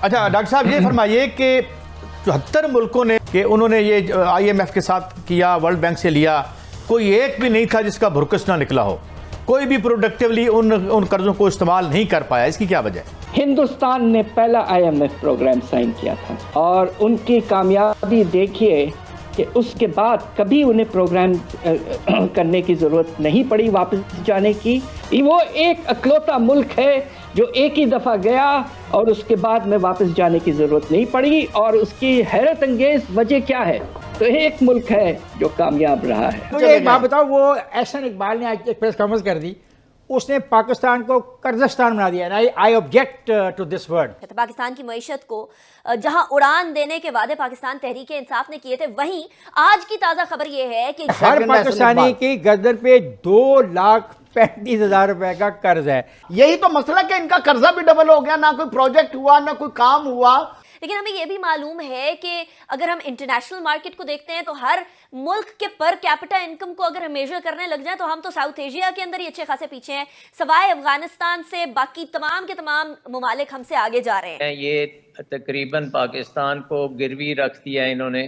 अच्छा डॉक्टर साहब ये फरमाइए कि 74 मुल्कों ने कि उन्होंने ये IMF के साथ किया, वर्ल्ड बैंक से लिया, कोई एक भी नहीं था जिसका भुरकस ना निकला हो, कोई भी प्रोडक्टिवली उन कर्जों को इस्तेमाल नहीं कर पाया। इसकी क्या वजह है? हिंदुस्तान ने पहला IMF प्रोग्राम साइन किया था और उनकी कामयाबी देखिए कि उसके बाद कभी उन्हें प्रोग्राम करने की ज़रूरत नहीं पड़ी वापस जाने की। वो एक अकलौता मुल्क है जो एक ही दफ़ा गया और उसके बाद में वापस जाने की ज़रूरत नहीं पड़ी। और उसकी हैरत अंगेज वजह क्या है? तो एक मुल्क है जो कामयाब रहा है। मुझे एक बात बताओ, वो एहसन इकबाल ने आज एक प्रेस कॉन्फ्रेंस कर दी, उसने पाकिस्तान को कर्जस्तान बना दिया। I object to this word. Pakistan की मईशत को जहां उड़ान देने के वादे पाकिस्तान तहरीक इंसाफ ने किए थे, वहीं आज की ताजा खबर यह है कि हर पाकिस्तानी की गर्दन पे 2,35,000 रुपए का कर्ज है। यही तो मसला कि इनका कर्जा भी डबल हो गया, ना कोई प्रोजेक्ट हुआ ना कोई काम हुआ। लेकिन हमें यह भी मालूम है कि अगर हम इंटरनेशनल मार्केट को देखते हैं तो हर मुल्क के पर कैपिटा इनकम को अगर हम मेजर करने लग जाएं तो हम तो साउथ एशिया के अंदर ही अच्छे खासे पीछे हैं। सवाए अफगानिस्तान से बाकी तमाम के तमाम ममालिक हमसे आगे जा रहे हैं। ये तकरीबन पाकिस्तान को गिरवी रख दिया इन्होंने।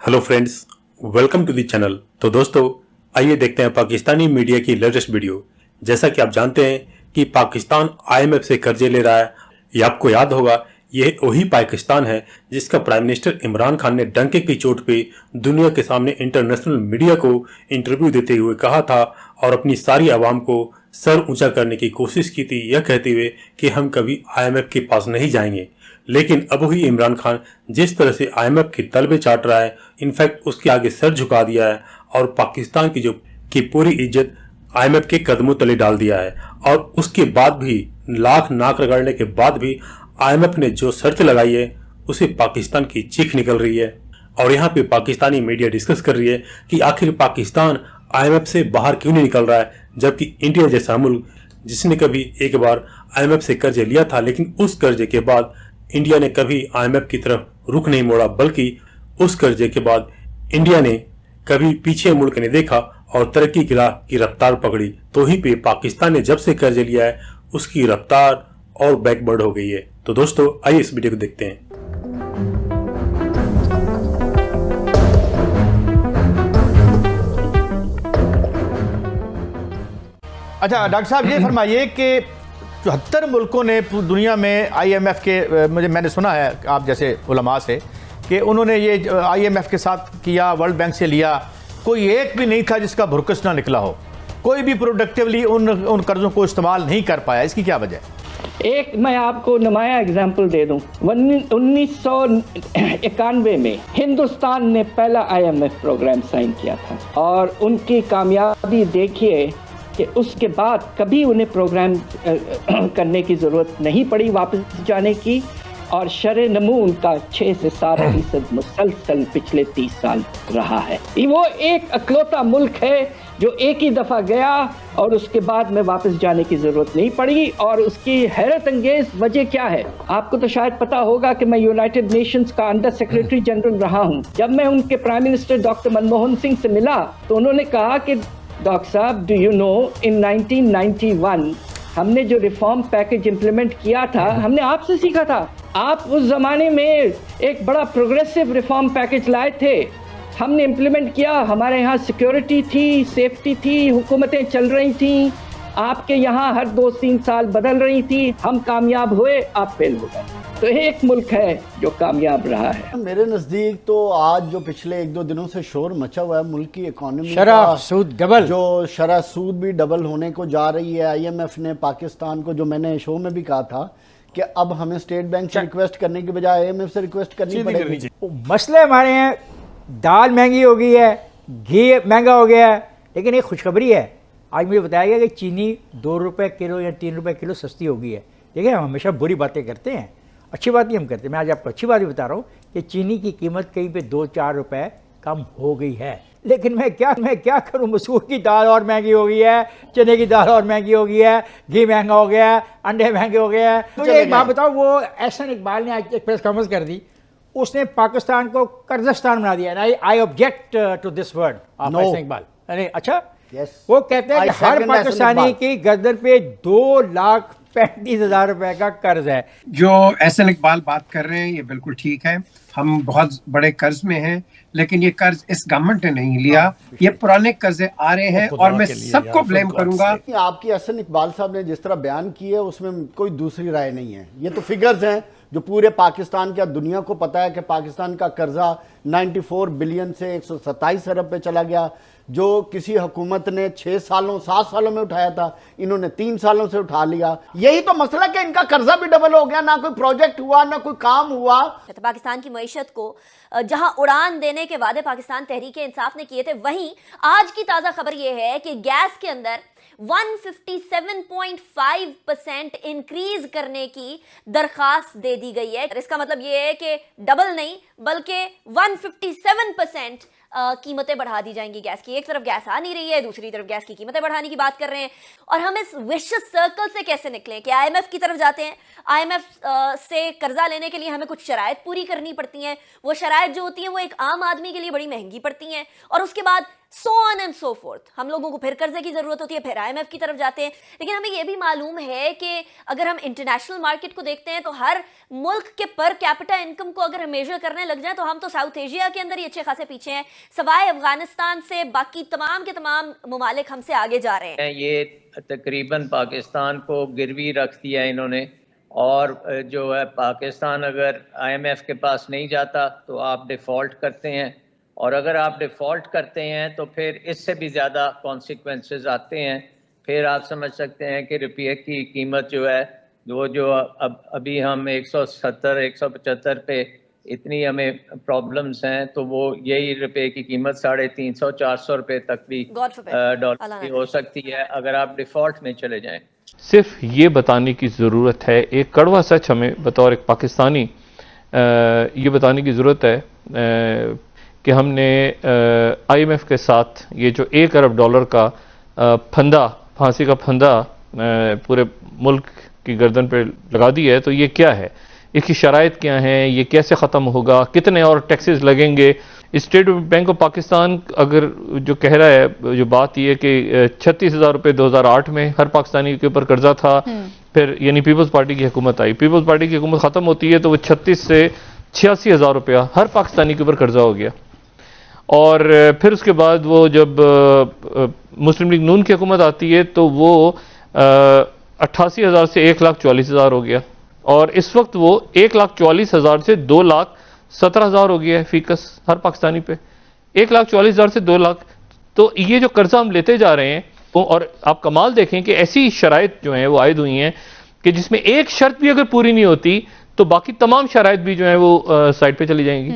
Hello friends, welcome to the channel. तो दोस्तों आइए देखते हैं पाकिस्तानी मीडिया की लेटेस्ट वीडियो। जैसा कि आप जानते हैं कि पाकिस्तान IMF से कर्जे ले रहा है। ये आपको याद होगा, यह वही पाकिस्तान है जिसका प्राइम मिनिस्टर इमरान खान ने डंके की चोट पे दुनिया के सामने इंटरनेशनल मीडिया को इंटरव्यू देते हुए कहा था और अपनी सारी आवाम को सर ऊंचा करने की कोशिश की थी, यह कहते हुए कि हम कभी IMF के पास नहीं जाएंगे। लेकिन अब वही इमरान खान जिस तरह से IMF की तलबे चाट रहा है, इनफैक्ट उसके आगे सर झुका दिया है और पाकिस्तान की पूरी इज्जत IMF के कदमों तले डाल दिया है। और उसके बाद भी लाख नाक रगड़ने के बाद भी IMF ने जो शर्त लगाई है उसे पाकिस्तान की चीख निकल रही है। और यहाँ पे पाकिस्तानी मीडिया डिस्कस कर रही है कि आखिर पाकिस्तान IMF से बाहर क्यों नहीं निकल रहा है, जबकि इंडिया जैसा मुल्क जिसने कभी एक बार IMF से कर्जे लिया था, लेकिन उस कर्जे के बाद इंडिया ने कभी IMF की तरफ रुख नहीं मोड़ा, बल्कि उस कर्जे के बाद इंडिया ने कभी पीछे मुड़ के नहीं देखा और तरक्की की राह की रफ्तार पकड़ी। तो ही पे पाकिस्तान ने जब से कर्जे लिया है उसकी रफ्तार और बैकवर्ड हो गई है। तो दोस्तों आइए इस वीडियो को देखते हैं। अच्छा डॉक्टर साहब ये फरमाइए कि 74 मुल्कों ने दुनिया में IMF के, मैंने सुना है आप जैसे उलमा से कि उन्होंने ये IMF के साथ किया, वर्ल्ड बैंक से लिया, कोई एक भी नहीं था जिसका भुरकस ना निकला हो, कोई भी प्रोडक्टिवली उन कर्जों को इस्तेमाल नहीं कर पाया। इसकी क्या वजह है? एक मैं आपको नुमाया एग्जाम्पल दे दूं। 1991 में हिंदुस्तान ने पहला IMF प्रोग्राम साइन किया था और उनकी कामयाबी देखिए कि उसके बाद कभी उन्हें प्रोग्राम करने की ज़रूरत नहीं पड़ी वापस जाने की। और शरे नमू उनका 6 से 7% मुसलसल पिछले 30 साल रहा है। वो एक अकलौता मुल्क है जो एक ही दफ़ा गया और उसके बाद में वापस जाने की ज़रूरत नहीं पड़ी। और उसकी हैरत अंगेज वजह क्या है? आपको तो शायद पता होगा कि मैं यूनाइटेड नेशंस का अंडर सेक्रेटरी जनरल रहा हूँ। जब मैं उनके prime minister doctor Manmohan Singh से मिला तो उन्होंने कहा कि डॉक्टर साहब, डू यू नो, इन 1991 हमने जो रिफॉर्म पैकेज इंप्लीमेंट किया था हमने आपसे सीखा था। आप उस जमाने में एक बड़ा प्रोग्रेसिव रिफॉर्म पैकेज लाए थे, हमने इंप्लीमेंट किया। हमारे यहाँ सिक्योरिटी थी, सेफ्टी थी, हुकूमतें चल रही थी। आपके यहाँ हर 2-3 साल बदल रही थी। हम कामयाब हुए, आप फेल हो गए। तो एक मुल्क है जो कामयाब रहा है। मेरे नजदीक तो आज जो पिछले 1-2 दिनों से शोर मचा हुआ है मुल्क की इकोनॉमी शरह सूद डबल, जो शरह सूद भी डबल होने को जा रही है। IMF ने पाकिस्तान को, जो मैंने शो में भी कहा था कि अब हमें स्टेट बैंक से रिक्वेस्ट करने की बजाय IMF से रिक्वेस्ट करनी पड़ेगी। मसले हमारे हैं, दाल महंगी हो गई है, घी महंगा हो गया है, लेकिन एक खुशखबरी है। आज मुझे बताया गया कि चीनी 2 रुपये किलो या 3 रुपये किलो सस्ती हो गई है। देखिए हम हमेशा बुरी बातें करते हैं, अच्छी बात ही हम करते हैं। मैं आज आपको अच्छी बात ही बता रहा हूँ कि चीनी की कीमत कहीं पे 2-4 रुपये कम हो गई है। लेकिन मैं क्या करूँ, मसूर की दाल और महंगी हो गई है, चने की दाल और महंगी हो गई है, घी महंगा हो गया है, अंडे महंगे हो गए हैं। मुझे एक बात बताओ, वो एहसन इकबाल ने आज एक प्रेस कॉन्फ्रेंस कर दी, उसने पाकिस्तान को कर्जस्तान बना दिया। I object to this word Ahsan Iqbal. अरे अच्छा, वो कहते हैं कि हर पाकिस्तानी की गर्दन पे 2,35,000 35,000 रुपए का कर्ज है। जो एहसन इकबाल बात कर रहे हैं ये बिल्कुल ठीक है, हम बहुत बड़े कर्ज में हैं, लेकिन ये कर्ज इस गवर्नमेंट ने नहीं लिया, ये पुराने कर्जे आ रहे हैं और मैं सबको ब्लेम करूंगा। आपकी एहसन इकबाल साहब ने जिस तरह बयान किए उसमें कोई दूसरी राय नहीं है, ये तो फिगर्स हैं जो पूरे पाकिस्तान का दुनिया को पता है कि पाकिस्तान का कर्जा 94 बिलियन से 127 अरब पे चला गया, जो किसी हुकूमत ने 6 सालों 7 सालों में उठाया था, इन्होंने 3 सालों से उठा लिया। यही तो मसला कि इनका कर्जा भी डबल हो गया, ना कोई प्रोजेक्ट हुआ ना कोई काम हुआ। पाकिस्तान की मईशत को जहां उड़ान देने के वादे पाकिस्तान तहरीक इंसाफ ने किए थे, वहीं आज की ताजा खबर यह है कि गैस के अंदर 157.5% इंक्रीज करने की दरखास्त दे दी गई है। इसका मतलब यह है कि डबल नहीं बल्कि 157% कीमतें बढ़ा दी जाएंगी गैस की। एक तरफ गैस आ नहीं रही है, दूसरी तरफ गैस की कीमतें बढ़ाने की बात कर रहे हैं। और हम इस विशियस सर्कल से कैसे निकलें कि आईएमएफ की तरफ जाते हैं, आईएमएफ से कर्जा लेने के लिए हमें कुछ शराइत पूरी करनी पड़ती हैं, वो शराइत जो होती हैं वो एक आम आदमी के लिए बड़ी महंगी पड़ती हैं, और उसके बाद so on and so fourth हम लोगों को फिर कर्जे की जरूरत होती है, फिर आईएमएफ की तरफ जाते हैं। लेकिन हमें यह भी मालूम है कि अगर हम इंटरनेशनल मार्केट को देखते हैं तो हर मुल्क के पर कैपिटा इनकम को अगर हम मेजर करने लग जाए तो हम तो साउथ एशिया के अंदर ही अच्छे खासे पीछे हैं। सवाए अफगानिस्तान से बाकी तमाम के तमाम ममालिक हमसे आगे जा रहे हैं। ये तकरीबन पाकिस्तान को गिरवी रख दिया इन्होंने, और जो है पाकिस्तान अगर आईएमएफ के पास नहीं जाता तो आप डिफ़ॉल्ट करते हैं, और अगर आप डिफ़ॉल्ट करते हैं तो फिर इससे भी ज़्यादा कॉन्सिक्वेंसेस आते हैं। फिर आप समझ सकते हैं कि रुपये की कीमत जो है वो जो अभी हम 170-175 पे इतनी हमें प्रॉब्लम्स हैं, तो वो यही रुपये की कीमत 350-400 रुपये तक भी डॉलर की हो सकती है अगर आप डिफ़ॉल्ट में चले जाएं। सिर्फ ये बताने की ज़रूरत है, एक कड़वा सच हमें बतौर एक पाकिस्तानी ये बताने की ज़रूरत है कि हमने आईएमएफ के साथ ये जो $1 अरब का फंदा, फांसी का फंदा पूरे मुल्क की गर्दन पे लगा दी है। तो ये क्या है, इसकी शराइत क्या हैं, ये कैसे ख़त्म होगा, कितने और टैक्सेस लगेंगे। स्टेट बैंक ऑफ पाकिस्तान अगर जो कह रहा है, जो बात ये कि 36,000 रुपये 2008 में हर पाकिस्तानी के ऊपर कर्जा था, फिर यानी पीपल्स पार्टी की हुकूमत आई, पीपल्स पार्टी की हुकूमत ख़त्म होती है तो वो 36 से 86,000 रुपया हर पाकिस्तानी के ऊपर कर्जा हो गया। और फिर उसके बाद वो जब मुस्लिम लीग नून की हुकूमत आती है तो वो 88,000 से 1,40,000 हो गया, और इस वक्त वो 1,40,000 से 2,17,000 हो गया है फीकस हर पाकिस्तानी पे। 1,40,000 से 2 लाख। तो ये जो कर्जा हम लेते जा रहे हैं, और आप कमाल देखें कि ऐसी शराइत जो हैं वो आयद हुई हैं कि जिसमें एक शर्त भी अगर पूरी नहीं होती तो बाकी तमाम शराइत भी जो है वो साइड पे चली जाएंगी।